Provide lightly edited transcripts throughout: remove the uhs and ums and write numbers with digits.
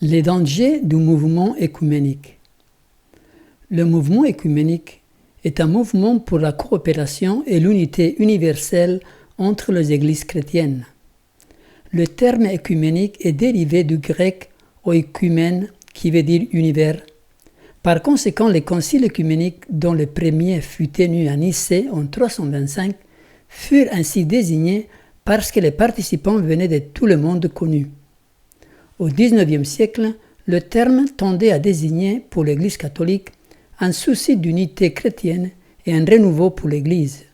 Les dangers du mouvement œcuménique. Le mouvement œcuménique est un mouvement pour la coopération et l'unité universelle entre les églises chrétiennes. Le terme œcuménique est dérivé du grec oikoumène qui veut dire univers. Par conséquent, les conciles œcuméniques, dont le premier fut tenu à Nicée en 325, furent ainsi désignés parce que les participants venaient de tout le monde connu. Au XIXe siècle, le terme tendait à désigner pour l'Église catholique un souci d'unité chrétienne et un renouveau pour l'Église.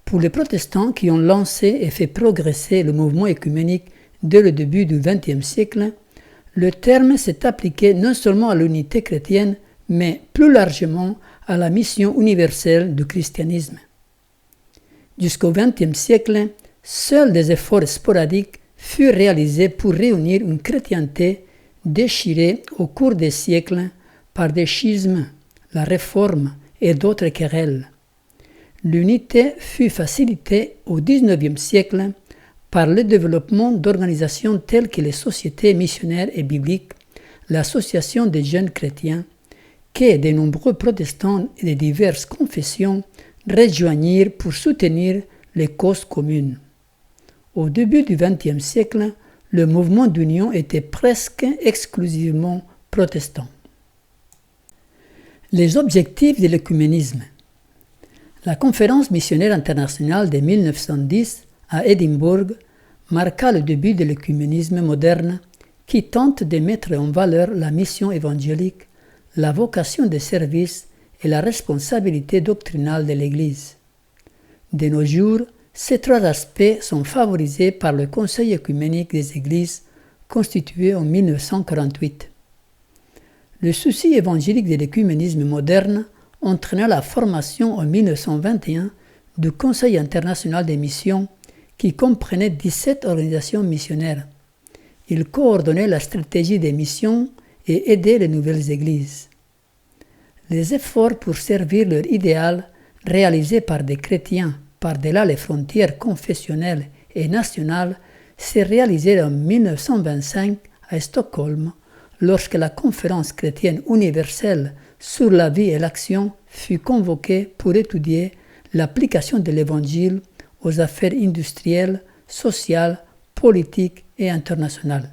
Pour les protestants qui ont lancé et fait progresser le mouvement œcuménique dès le début du XXe siècle, le terme s'est appliqué non seulement à l'unité chrétienne, mais plus largement à la mission universelle du christianisme. Jusqu'au XXe siècle, seuls des efforts sporadiques furent réalisés pour réunir une chrétienté déchirée au cours des siècles par des schismes, la réforme et d'autres querelles. L'unité fut facilitée au XIXe siècle par le développement d'organisations telles que les sociétés missionnaires et bibliques, l'association des jeunes chrétiens, que de nombreux protestants et de diverses confessions rejoignirent pour soutenir les causes communes. Au début du XXe siècle, le mouvement d'union était presque exclusivement protestant. Les objectifs de l'œcuménisme. La conférence missionnaire internationale de 1910 à Édimbourg marqua le début de l'œcuménisme moderne qui tente de mettre en valeur la mission évangélique, la vocation de service et la responsabilité doctrinale de l'Église. De nos jours, ces trois aspects sont favorisés par le Conseil œcuménique des Églises constitué en 1948. Le souci évangélique de l'œcuménisme moderne entraîna la formation en 1921 du Conseil international des missions qui comprenait 17 organisations missionnaires. Il coordonnait la stratégie des missions et aidait les nouvelles églises. Les efforts pour servir leur idéal réalisés par des chrétiens par-delà les frontières confessionnelles et nationales s'est réalisé en 1925 à Stockholm lorsque la conférence chrétienne universelle sur la vie et l'action fut convoquée pour étudier l'application de l'Évangile aux affaires industrielles, sociales, politiques et internationales.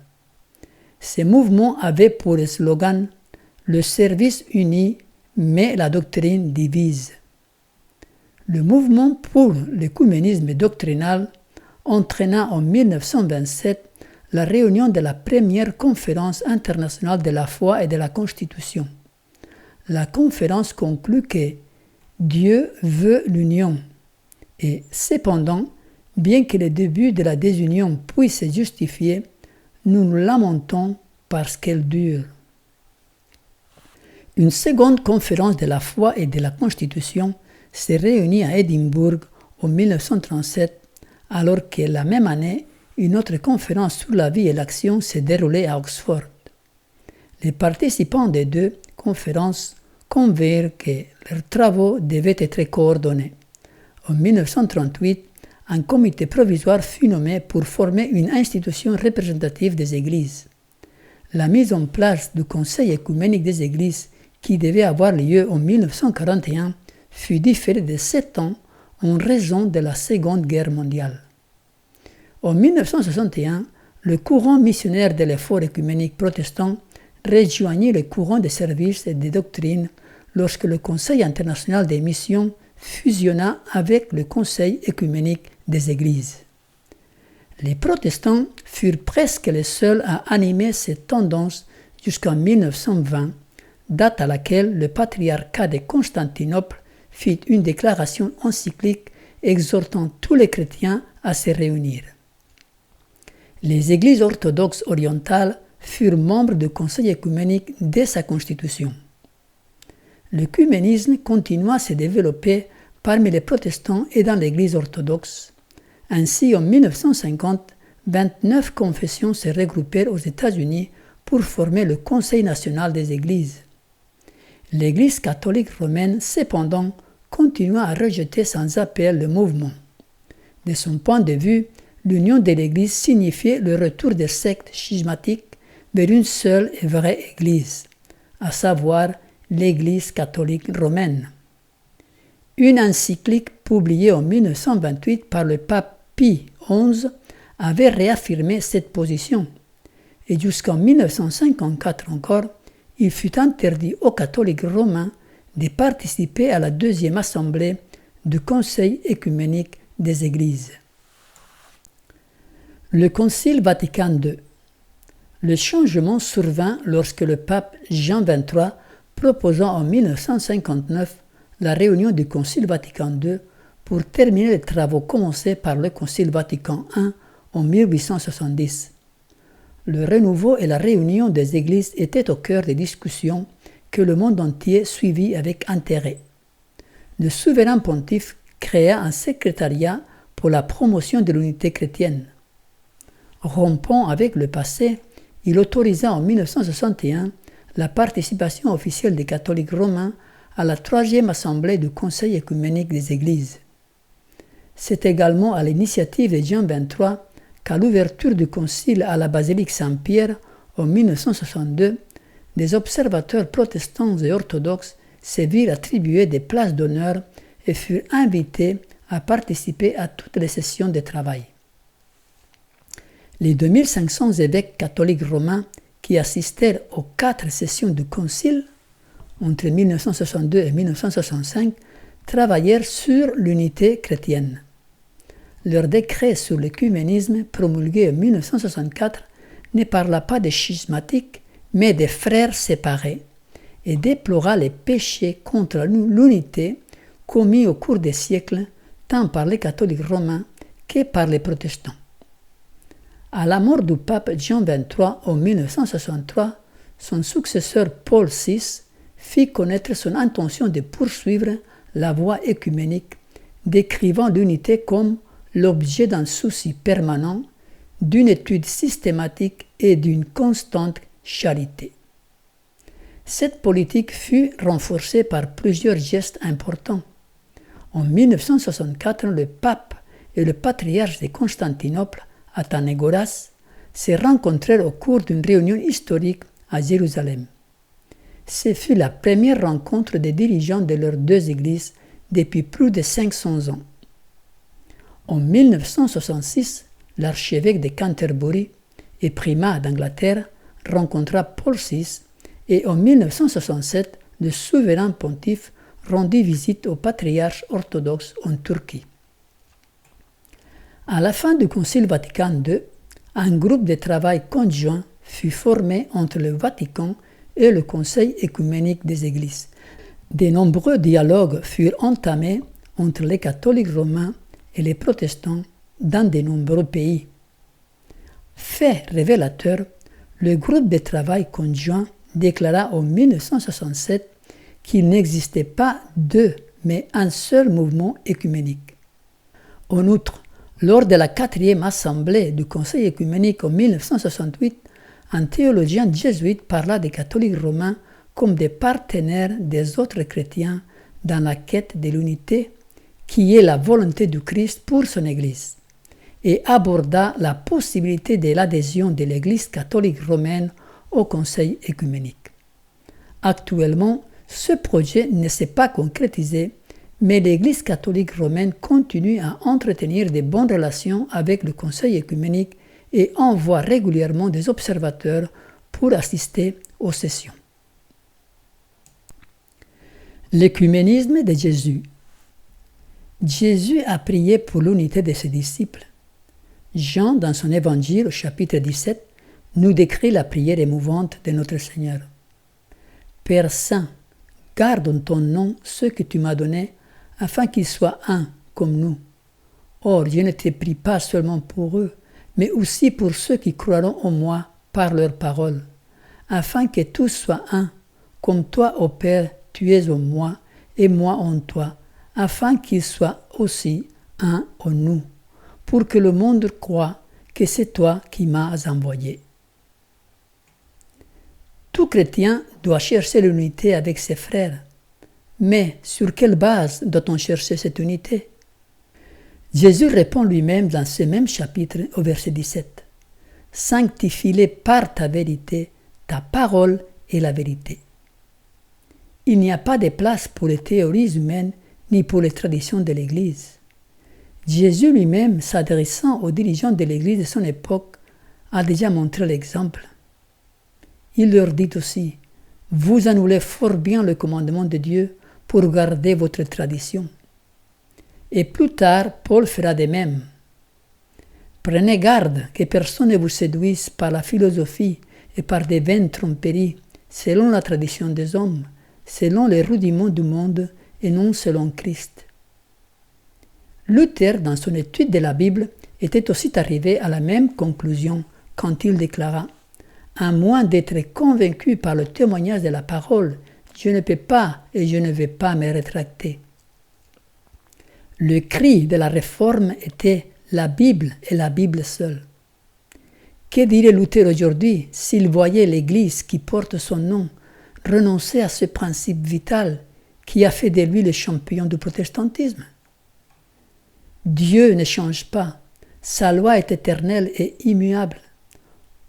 Ces mouvements avaient pour slogan « Le service unit, mais la doctrine divise ». Le mouvement pour l'œcuménisme doctrinal entraîna en 1927 la réunion de la première conférence internationale de la foi et de la Constitution. La conférence conclut que Dieu veut l'union et cependant, bien que le début de la désunion puisse se justifier, nous nous lamentons parce qu'elle dure. Une seconde conférence de la foi et de la Constitution s'est réunie à Édimbourg en 1937, alors que la même année, une autre conférence sur la vie et l'action s'est déroulée à Oxford. Les participants des deux conférences convinrent que leurs travaux devaient être coordonnés. En 1938, un comité provisoire fut nommé pour former une institution représentative des églises. La mise en place du Conseil œcuménique des églises, qui devait avoir lieu en 1941, fut différée de 7 ans en raison de la Seconde Guerre mondiale. En 1961, le courant missionnaire de l'effort œcuménique protestant rejoignit le courant des services et des doctrines lorsque le Conseil international des missions fusionna avec le Conseil œcuménique des Églises. Les protestants furent presque les seuls à animer cette tendance jusqu'en 1920, date à laquelle le patriarcat de Constantinople fit une déclaration encyclique exhortant tous les chrétiens à se réunir. Les églises orthodoxes orientales furent membres du Conseil œcuménique dès sa constitution. L'œcuménisme continua à se développer parmi les protestants et dans l'Église orthodoxe. Ainsi, en 1950, 29 confessions se regroupèrent aux États-Unis pour former le Conseil national des Églises. L'Église catholique romaine, cependant, continua à rejeter sans appel le mouvement. De son point de vue, l'union de l'Église signifiait le retour des sectes schismatiques vers une seule et vraie Église, à savoir l'Église catholique romaine. Une encyclique publiée en 1928 par le pape Pie XI avait réaffirmé cette position, et jusqu'en 1954 encore, il fut interdit aux catholiques romains de participer à la deuxième assemblée du Conseil œcuménique des Églises. Le Concile Vatican II. Le changement survint lorsque le pape Jean XXIII proposa en 1959 la réunion du Concile Vatican II pour terminer les travaux commencés par le Concile Vatican I en 1870. Le renouveau et la réunion des églises étaient au cœur des discussions que le monde entier suivit avec intérêt. Le souverain pontife créa un secrétariat pour la promotion de l'unité chrétienne. Rompant avec le passé, il autorisa en 1961 la participation officielle des catholiques romains à la troisième assemblée du Conseil œcuménique des Églises. C'est également à l'initiative de Jean XXIII qu'à l'ouverture du concile à la basilique Saint-Pierre en 1962, des observateurs protestants et orthodoxes se virent attribuer des places d'honneur et furent invités à participer à toutes les sessions de travail. Les 2500 évêques catholiques romains qui assistèrent aux 4 sessions du concile, entre 1962 et 1965, travaillèrent sur l'unité chrétienne. Leur décret sur l'œcuménisme, promulgué en 1964, ne parla pas des schismatiques, mais des frères séparés, et déplora les péchés contre l'unité commis au cours des siècles, tant par les catholiques romains que par les protestants. À la mort du pape Jean XXIII en 1963, son successeur Paul VI fit connaître son intention de poursuivre la voie œcuménique, décrivant l'unité comme l'objet d'un souci permanent, d'une étude systématique et d'une constante charité. Cette politique fut renforcée par plusieurs gestes importants. En 1964, le pape et le patriarche de Constantinople, Athanégoras, se rencontrèrent au cours d'une réunion historique à Jérusalem. Ce fut la première rencontre des dirigeants de leurs deux églises depuis plus de 500 ans. En 1966, l'archevêque de Canterbury et primat d'Angleterre rencontra Paul VI et en 1967, le souverain pontife rendit visite au patriarche orthodoxe en Turquie. À la fin du Concile Vatican II, un groupe de travail conjoint fut formé entre le Vatican et le Conseil œcuménique des Églises. De nombreux dialogues furent entamés entre les catholiques romains et les protestants dans de nombreux pays. Fait révélateur, le groupe de travail conjoint déclara en 1967 qu'il n'existait pas deux, mais un seul mouvement œcuménique. En outre, lors de la 4e assemblée du Conseil œcuménique en 1968, un théologien jésuite parla des catholiques romains comme des partenaires des autres chrétiens dans la quête de l'unité, qui est la volonté du Christ pour son Église, et aborda la possibilité de l'adhésion de l'Église catholique romaine au Conseil œcuménique. Actuellement, ce projet ne s'est pas concrétisé, mais l'Église catholique romaine continue à entretenir de bonnes relations avec le Conseil œcuménique et envoie régulièrement des observateurs pour assister aux sessions. L'œcuménisme de Jésus. Jésus a prié pour l'unité de ses disciples. Jean, dans son évangile au chapitre 17, nous décrit la prière émouvante de notre Seigneur. Père Saint, garde en ton nom ceux que tu m'as donnés, afin qu'ils soient un comme nous. Or, je ne te prie pas seulement pour eux, mais aussi pour ceux qui croiront en moi par leur parole, afin que tous soient un, comme toi, ô Père, tu es en moi, et moi en toi, afin qu'ils soient aussi un en nous, pour que le monde croie que c'est toi qui m'as envoyé. Tout chrétien doit chercher l'unité avec ses frères. Mais sur quelle base doit-on chercher cette unité? Jésus répond lui-même dans ce même chapitre au verset 17. « sanctifie-les par ta vérité, ta parole est la vérité. Il n'y a pas de place pour les théories humaines ni pour les traditions de l'Église. Jésus lui-même, s'adressant aux dirigeants de l'Église de son époque, a déjà montré l'exemple. Il leur dit aussi, « Vous annulez fort bien le commandement de Dieu pour garder votre tradition. » Et plus tard, Paul fera de même. « Prenez garde que personne ne vous séduise par la philosophie et par des vaines tromperies, selon la tradition des hommes, selon les rudiments du monde et non selon Christ. » Luther, dans son étude de la Bible, était aussi arrivé à la même conclusion quand il déclara « À moins d'être convaincu par le témoignage de la parole, je ne peux pas et je ne vais pas me rétracter. » Le cri de la réforme était la Bible et la Bible seule. Que dirait Luther aujourd'hui s'il voyait l'Église qui porte son nom renoncer à ce principe vital qui a fait de lui le champion du protestantisme? Dieu ne change pas, sa loi est éternelle et immuable.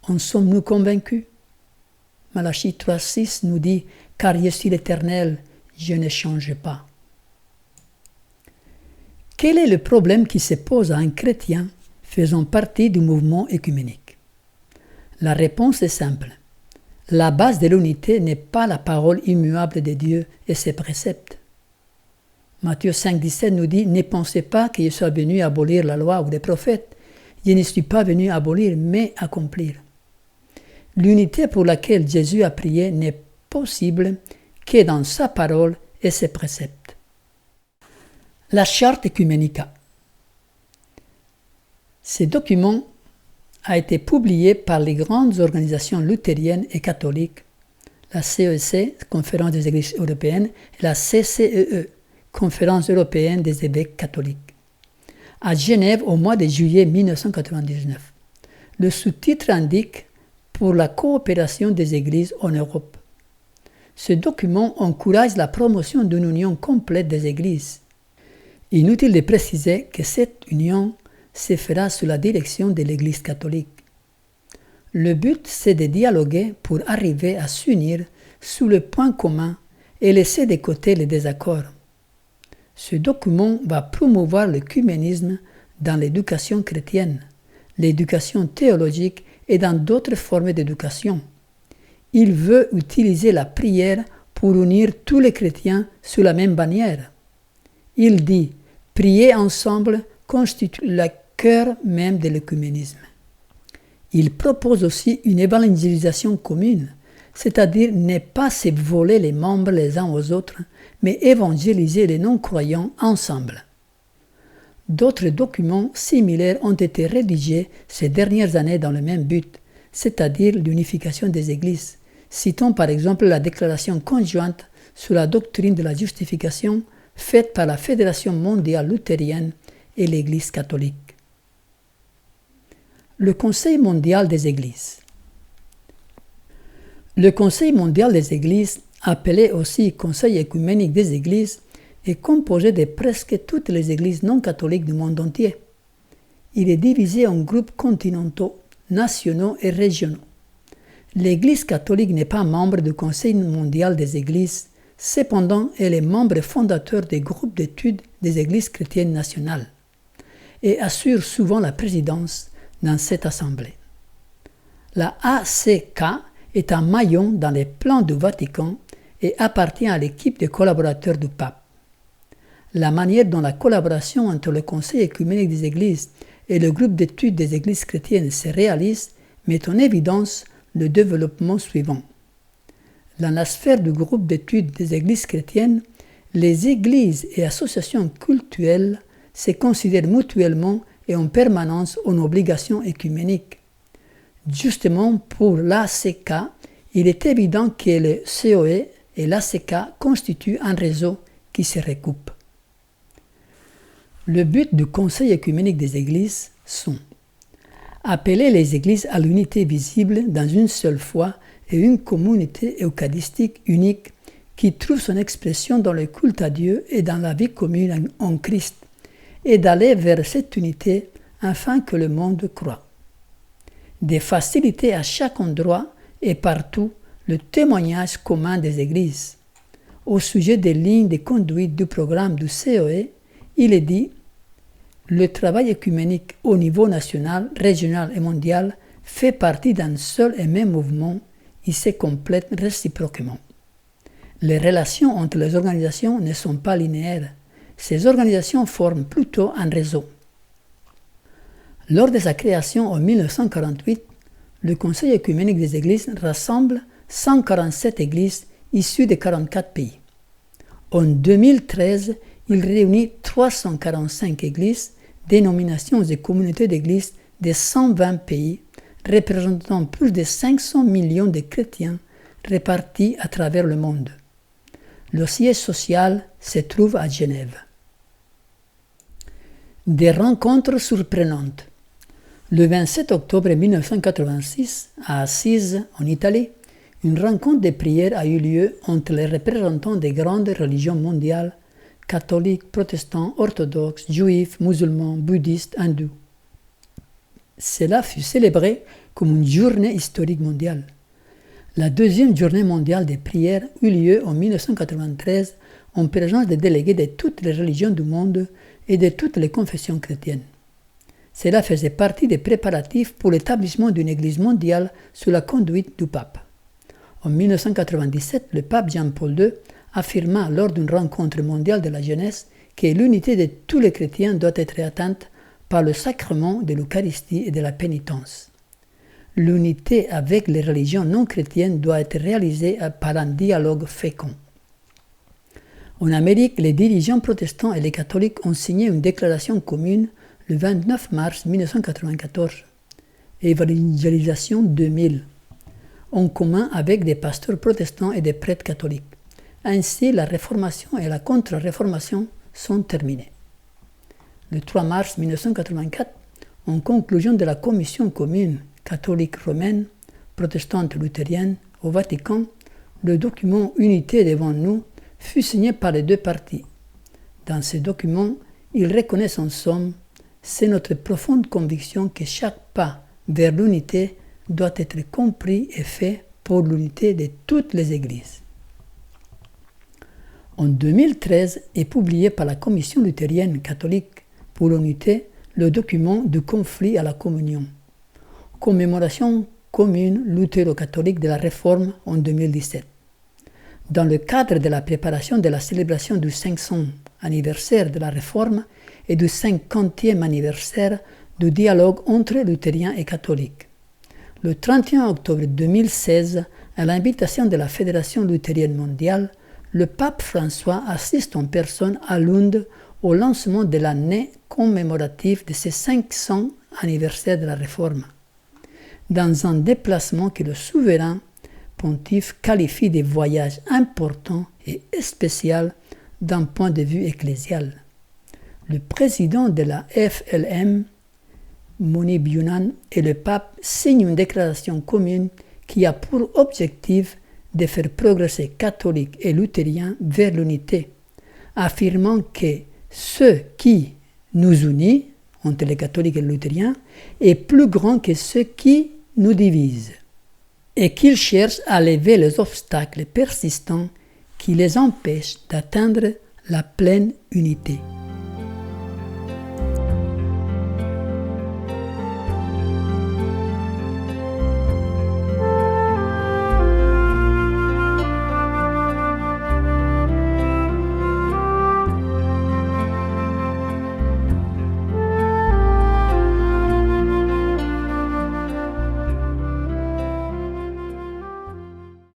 En sommes-nous convaincus? Malachie 3,6 nous dit « Car je suis l'Éternel, je ne change pas ». Quel est le problème qui se pose à un chrétien faisant partie du mouvement œcuménique? La réponse est simple. La base de l'unité n'est pas la parole immuable de Dieu et ses préceptes. Matthieu 5,17 nous dit « Ne pensez pas que je sois venu abolir la loi ou les prophètes. Je ne suis pas venu abolir, mais accomplir. » L'unité pour laquelle Jésus a prié n'est possible que dans sa parole et ses préceptes. La Charte Ecumenica. Ce document a été publié par les grandes organisations luthériennes et catholiques, la CEC, Conférence des Églises européennes, et la CCEE, Conférence européenne des évêques catholiques, à Genève au mois de juillet 1999. Le sous-titre indique « Pour la coopération des Églises en Europe ». Ce document encourage la promotion d'une union complète des Églises. Inutile de préciser que cette union se fera sous la direction de l'Église catholique. Le but, c'est de dialoguer pour arriver à s'unir sous le point commun et laisser de côté les désaccords. Ce document va promouvoir l'œcuménisme dans l'éducation chrétienne, l'éducation théologique et dans d'autres formes d'éducation. Il veut utiliser la prière pour unir tous les chrétiens sous la même bannière. Il dit « Prier ensemble constitue le cœur même de l'œcuménisme ». Il propose aussi une évangélisation commune, c'est-à-dire ne pas se voler les membres les uns aux autres, mais évangéliser les non-croyants ensemble. D'autres documents similaires ont été rédigés ces dernières années dans le même but, c'est-à-dire l'unification des églises. Citons par exemple la déclaration conjointe sur la doctrine de la justification faite par la Fédération mondiale luthérienne et l'Église catholique. Le Conseil mondial des Églises. Le Conseil mondial des Églises, appelé aussi Conseil œcuménique des Églises, est composé de presque toutes les églises non catholiques du monde entier. Il est divisé en groupes continentaux, nationaux et régionaux. L'Église catholique n'est pas membre du Conseil mondial des Églises, cependant elle est membre fondateur des groupes d'études des Églises chrétiennes nationales et assure souvent la présidence dans cette assemblée. La ACK est un maillon dans les plans du Vatican et appartient à l'équipe de collaborateurs du pape. La manière dont la collaboration entre le Conseil œcuménique des Églises et le groupe d'études des Églises chrétiennes se réalise met en évidence le développement suivant. Dans la sphère du groupe d'études des Églises chrétiennes, les églises et associations cultuelles se considèrent mutuellement et en permanence en obligation œcuménique. Justement, pour l'ACK, il est évident que le COE et l'ACK constituent un réseau qui se recoupe. Le but du Conseil œcuménique des Églises sont appeler les Églises à l'unité visible dans une seule foi et une communauté eucharistique unique qui trouve son expression dans le culte à Dieu et dans la vie commune en Christ, et d'aller vers cette unité afin que le monde croie. des facilités à chaque endroit et partout, le témoignage commun des églises. Au sujet des lignes de conduite du programme du COE, il est dit « Le travail œcuménique au niveau national, régional et mondial fait partie d'un seul et même mouvement et se complète réciproquement. Les relations entre les organisations ne sont pas linéaires. Ces organisations forment plutôt un réseau. » Lors de sa création en 1948, le Conseil œcuménique des Églises rassemble 147 églises issues de 44 pays. En 2013, il réunit 345 églises, dénominations et communautés d'églises de 120 pays, représentant plus de 500 millions de chrétiens répartis à travers le monde. Le siège social se trouve à Genève. Des rencontres surprenantes. Le 27 octobre 1986, à Assise, en Italie, une rencontre de prière a eu lieu entre les représentants des grandes religions mondiales, catholiques, protestants, orthodoxes, juifs, musulmans, bouddhistes, hindous. Cela fut célébré comme une journée historique mondiale. La deuxième journée mondiale des prières eut lieu en 1993 en présence des délégués de toutes les religions du monde et de toutes les confessions chrétiennes. Cela faisait partie des préparatifs pour l'établissement d'une Église mondiale sous la conduite du pape. En 1997, le pape Jean-Paul II affirma lors d'une rencontre mondiale de la jeunesse que l'unité de tous les chrétiens doit être atteinte par le sacrement de l'Eucharistie et de la pénitence. L'unité avec les religions non chrétiennes doit être réalisée par un dialogue fécond. En Amérique, les dirigeants protestants et les catholiques ont signé une déclaration commune le 29 mars 1994, Évangélisation 2000, en commun avec des pasteurs protestants et des prêtres catholiques. Ainsi, la réformation et la contre-réformation sont terminées. Le 3 mars 1984, en conclusion de la commission commune catholique romaine, protestante luthérienne au Vatican, le document Unité devant nous fut signé par les deux parties. Dans ce document, ils reconnaissent en somme: c'est notre profonde conviction que chaque pas vers l'unité doit être compris et fait pour l'unité de toutes les églises. En 2013 est publié par la Commission luthérienne catholique pour l'unité le document du conflit à la communion, commémoration commune luthéro-catholique de la Réforme en 2017. Dans le cadre de la préparation de la célébration du 500e anniversaire de la Réforme et du 50e anniversaire du dialogue entre luthériens et catholiques. Le 31 octobre 2016, à l'invitation de la Fédération luthérienne mondiale, le pape François assiste en personne à Lund au lancement de l'année commémorative de ce 500e anniversaire de la Réforme, dans un déplacement que le souverain pontife qualifie de voyage important et spécial d'un point de vue ecclésial. Le président de la FLM, Moni Byunan, et le pape signent une déclaration commune qui a pour objectif de faire progresser catholiques et luthériens vers l'unité, affirmant que ce qui nous unit, entre les catholiques et les luthériens, est plus grand que ce qui nous divise, et qu'ils cherchent à lever les obstacles persistants qui les empêchent d'atteindre la pleine unité.